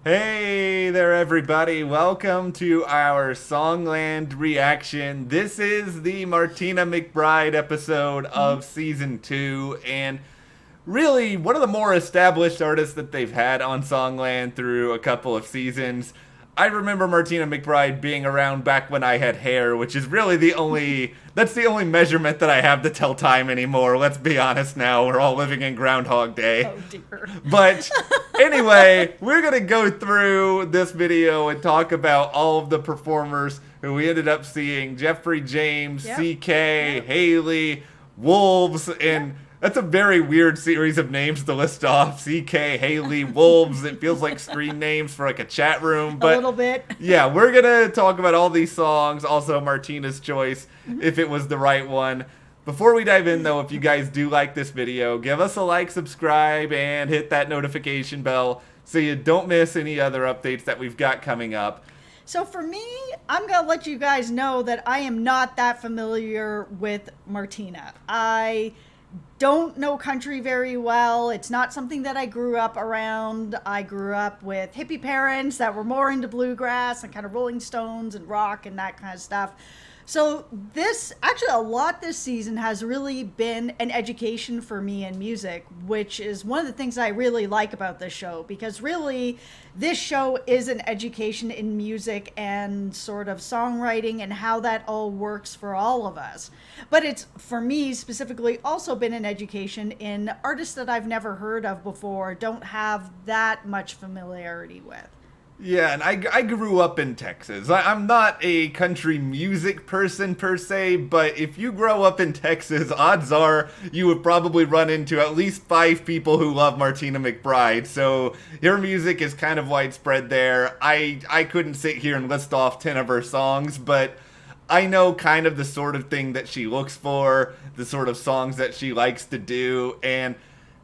Hey there, everybody. Welcome to our Songland reaction. This is the Martina McBride episode of season 2, and really one of the more established artists that they've had on Songland through a couple of seasons. I remember Martina McBride being around back when I had hair, which is really that's the only measurement that I have to tell time anymore. Let's be honest now, we're all living in Groundhog Day. Oh dear. But anyway, we're going to go through this video and talk about all of the performers who we ended up seeing. Jeffrey James, Yep. CK, Yep. Halie, Wolves, and that's a very weird series of names to list off. CK, Halie, Wolves. It feels like screen names for like a chat room. But A little bit. yeah, we're going to talk about all these songs. Also, Martina's choice, if it was the right one. Before we dive in, though, if you guys do like this video, give us a like, subscribe, and hit that notification bell so you don't miss any other updates that we've got coming up. So for me, I'm going to let you guys know that I am not that familiar with Martina. I don't know country very well. It's not something that I grew up around. I grew up with hippie parents that were more into bluegrass and kind of Rolling Stones and rock and that kind of stuff. So a lot this season has really been an education for me in music, which is one of the things I really like about this show, because really this show is an education in music and sort of songwriting and how that all works for all of us. But it's, for me specifically, also been an education in artists that I've never heard of before, don't have that much familiarity with. Yeah, and I grew up in Texas. I'm not a country music person per se, but if you grow up in Texas, odds are you would probably run into at least 5 people who love Martina McBride. So her music is kind of widespread there. I couldn't sit here and list off 10 of her songs, but I know kind of the sort of thing that she looks for, the sort of songs that she likes to do, and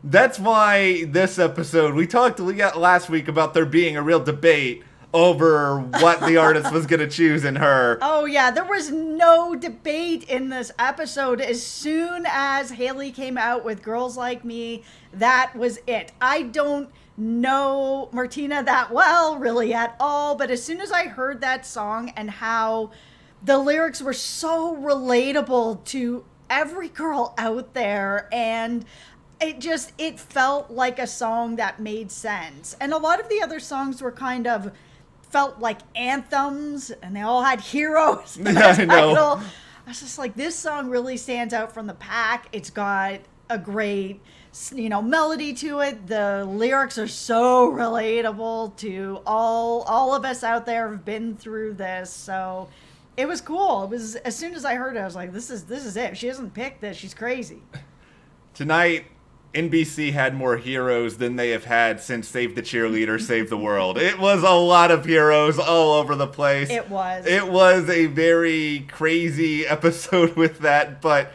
that's why this episode, we talked last week about there being a real debate over what the artist was going to choose in her. Oh yeah, there was no debate in this episode. As soon as Halie came out with Girls Like Me, that was it. I don't know Martina that well, really at all, but as soon as I heard that song and how the lyrics were so relatable to every girl out there, and it felt like a song that made sense. And a lot of the other songs were kind of felt like anthems, and they all had heroes in the I know. title. I was just like, this song really stands out from the pack. It's got a great, melody to it. The lyrics are so relatable to all of us out there who've been through this. So it was cool. It was, as soon as I heard it, I was like, this is it. If she doesn't pick this, she's crazy. Tonight, NBC had more heroes than they have had since Save the Cheerleader, Save the World. It was a lot of heroes all over the place. It was. It was a very crazy episode with that, but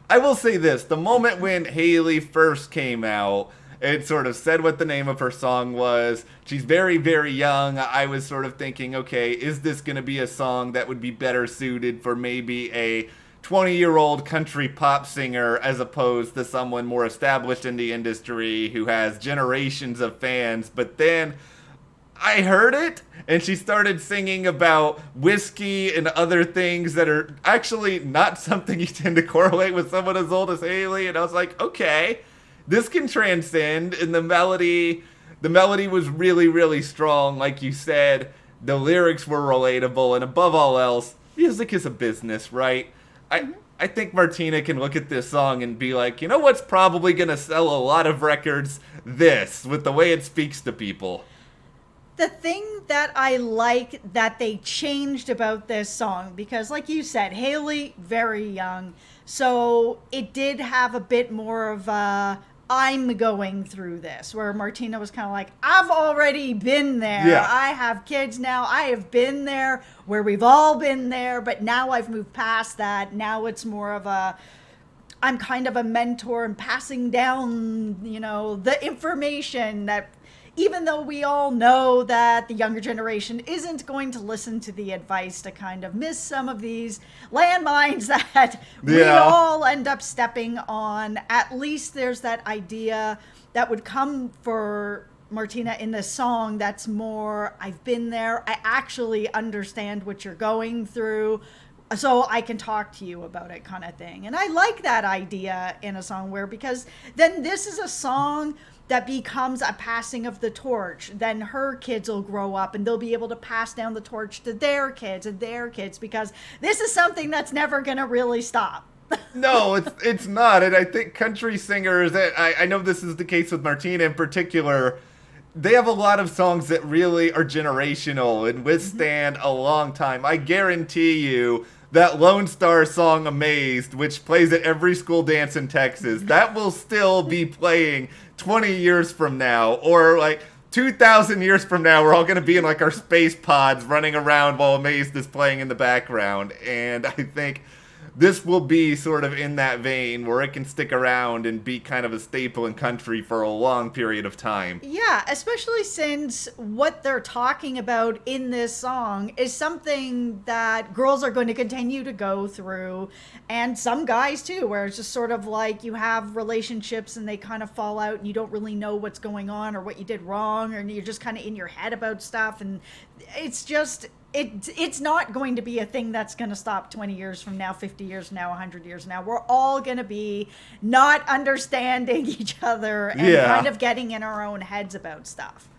I will say this. The moment when Halie first came out, it sort of said what the name of her song was. She's very, very young. I was sort of thinking, okay, is this going to be a song that would be better suited for maybe a 20-year-old country pop singer as opposed to someone more established in the industry who has generations of fans? But then I heard it, and she started singing about whiskey and other things that are actually not something you tend to correlate with someone as old as Halie, and I was like, okay, this can transcend. And the melody was really, really strong, like you said. The lyrics were relatable, and above all else, music is a business, right? I think Martina can look at this song and be like, you know what's probably going to sell a lot of records? This, with the way it speaks to people. The thing that I like that they changed about this song, because like you said, Halie, very young, so it did have a bit more of a, I'm going through this, where Martina was kind of like, I've already been there. Yeah. I have kids now. I have been there where we've all been there, but now I've moved past that. Now it's more of a, I'm kind of a mentor and passing down, the information that, even though we all know that the younger generation isn't going to listen to the advice, to kind of miss some of these landmines that we all end up stepping on, at least there's that idea that would come for Martina, in this song that's more, I've been there, I actually understand what you're going through, so I can talk to you about it, kind of thing. And I like that idea in a song where, because then this is a song that becomes a passing of the torch. Then her kids will grow up and they'll be able to pass down the torch to their kids and their kids, because this is something that's never going to really stop. No, it's not. And I think country singers, I know this is the case with Martina in particular, they have a lot of songs that really are generational and withstand a long time. I guarantee you that Lone Star song Amazed, which plays at every school dance in Texas, that will still be playing 20 years from now, or like 2,000 years from now. We're all going to be in like our space pods running around while Amazed is playing in the background. And I think this will be sort of in that vein where it can stick around and be kind of a staple in country for a long period of time. Yeah, especially since what they're talking about in this song is something that girls are going to continue to go through, and some guys too, where it's just sort of like you have relationships and they kind of fall out and you don't really know what's going on or what you did wrong, or you're just kind of in your head about stuff, and it's just... It's not going to be a thing that's going to stop 20 years from now, 50 years from now, 100 years from now. We're all going to be not understanding each other and kind of getting in our own heads about stuff.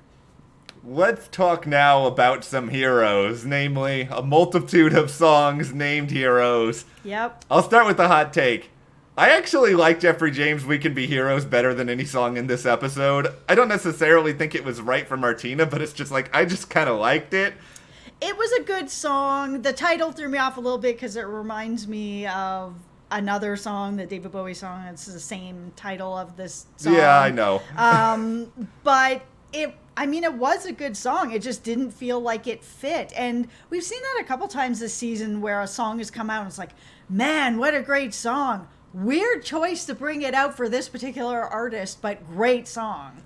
Let's talk now about some heroes, namely a multitude of songs named heroes. Yep. I'll start with the hot take. I actually like Jeffrey James' We Can Be Heroes better than any song in this episode. I don't necessarily think it was right for Martina, but it's just like, I just kind of liked it. It was a good song. The title threw me off a little bit because it reminds me of another song, the David Bowie song. It's the same title of this song. Yeah, I know. But it was a good song. It just didn't feel like it fit. And we've seen that a couple times this season where a song has come out and it's like, man, what a great song. Weird choice to bring it out for this particular artist, but great song.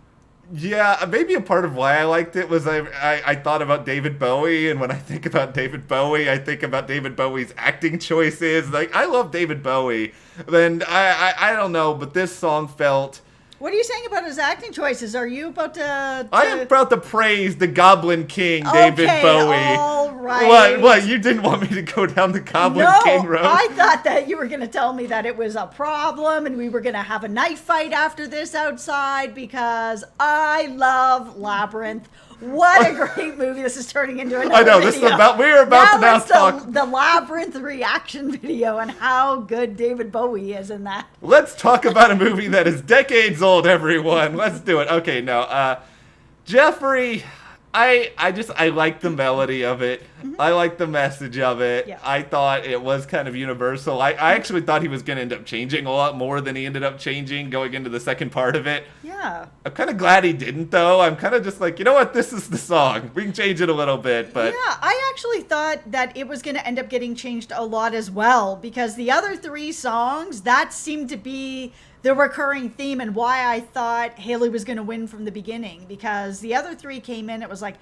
Yeah, maybe a part of why I liked it was I thought about David Bowie, and when I think about David Bowie, I think about David Bowie's acting choices. Like, I love David Bowie, and I don't know, but this song felt... What are you saying about his acting choices? Are you about to... I am about to praise the Goblin King, David Bowie. All right. What? You didn't want me to go down the Goblin King road? I thought that you were going to tell me that it was a problem and we were going to have a knife fight after this outside, because I love Labyrinth. What a great movie. This is turning into another I know, video. this is about, we're about to now talk. The Labyrinth reaction video and how good David Bowie is in that. Let's talk about a movie that is decades old, everyone. Let's do it. Okay, no, Jeffrey, I like the melody of it. Mm-hmm. I like the message of it. Yeah. I thought it was kind of universal. I actually thought he was going to end up changing a lot more than he ended up changing going into the second part of it. Yeah. I'm kind of glad he didn't, though. I'm kind of just like, you know what? This is the song. We can change it a little bit, but... Yeah, I actually thought that it was going to end up getting changed a lot as well, because the other three songs, that seemed to be the recurring theme and why I thought Halie was going to win from the beginning, because the other three came in, it was like,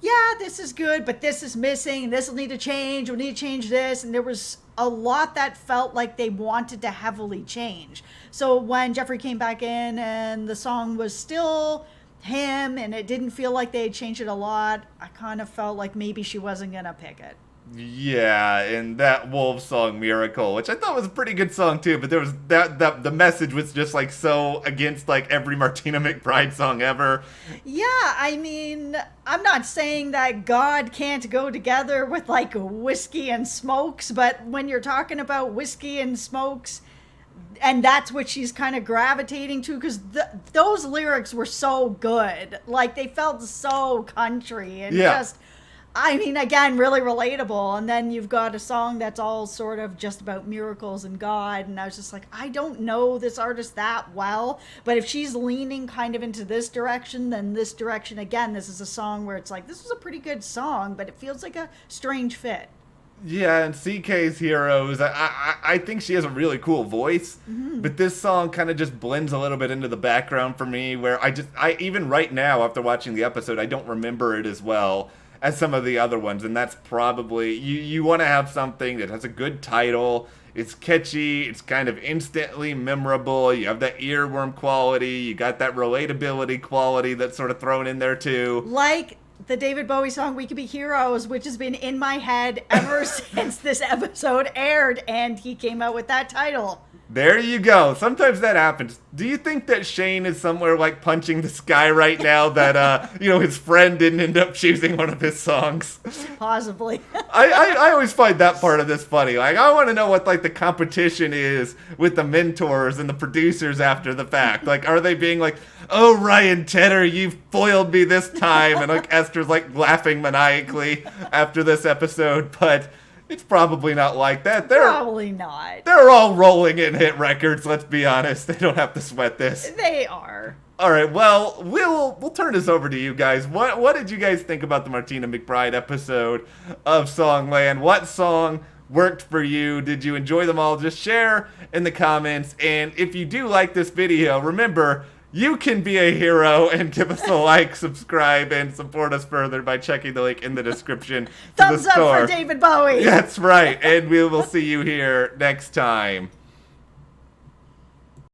yeah, this is good, but this is missing, this will need to change, we'll need to change this, and there was a lot that felt like they wanted to heavily change. So when Jeffrey came back in and the song was still him and it didn't feel like they had changed it a lot, I kind of felt like maybe she wasn't going to pick it. Yeah, and that Wolves song, Miracle, which I thought was a pretty good song too, but there was that the message was just like so against like every Martina McBride song ever. Yeah, I mean, I'm not saying that God can't go together with like whiskey and smokes, but when you're talking about whiskey and smokes, and that's what she's kind of gravitating to, because those lyrics were so good. Like, they felt so country and just... I mean, again, really relatable. And then you've got a song that's all sort of just about miracles and God. And I was just like, I don't know this artist that well. But if she's leaning kind of into this direction, then this direction, again, this is a song where it's like, this is a pretty good song, but it feels like a strange fit. Yeah, and CK's Heroes, I think she has a really cool voice, but this song kind of just blends a little bit into the background for me, where I even right now, after watching the episode, I don't remember it as well as some of the other ones, and that's probably, you want to have something that has a good title, It's catchy. It's kind of instantly memorable. You have that earworm quality. You got that relatability quality that's sort of thrown in there too. Like the David Bowie song We Could Be Heroes, which has been in my head ever since this episode aired, and he came out with that title. There you go. Sometimes that happens. Do you think that Shane is somewhere like punching the sky right now that, his friend didn't end up choosing one of his songs? Possibly. I always find that part of this funny. Like, I want to know what, like, the competition is with the mentors and the producers after the fact. Like, are they being like, oh, Ryan Tedder, you foiled me this time. And, like, Esther's, like, laughing maniacally after this episode. But it's probably not like that. Probably not. They're all rolling in hit records, let's be honest. They don't have to sweat this. They are. All right, well, we'll turn this over to you guys. What did you guys think about the Martina McBride episode of Songland? What song worked for you? Did you enjoy them all? Just share in the comments. And if you do like this video, remember, you can be a hero and give us a like, subscribe, and support us further by checking the link in the description. Thumbs up for David Bowie. That's right. And we will see you here next time.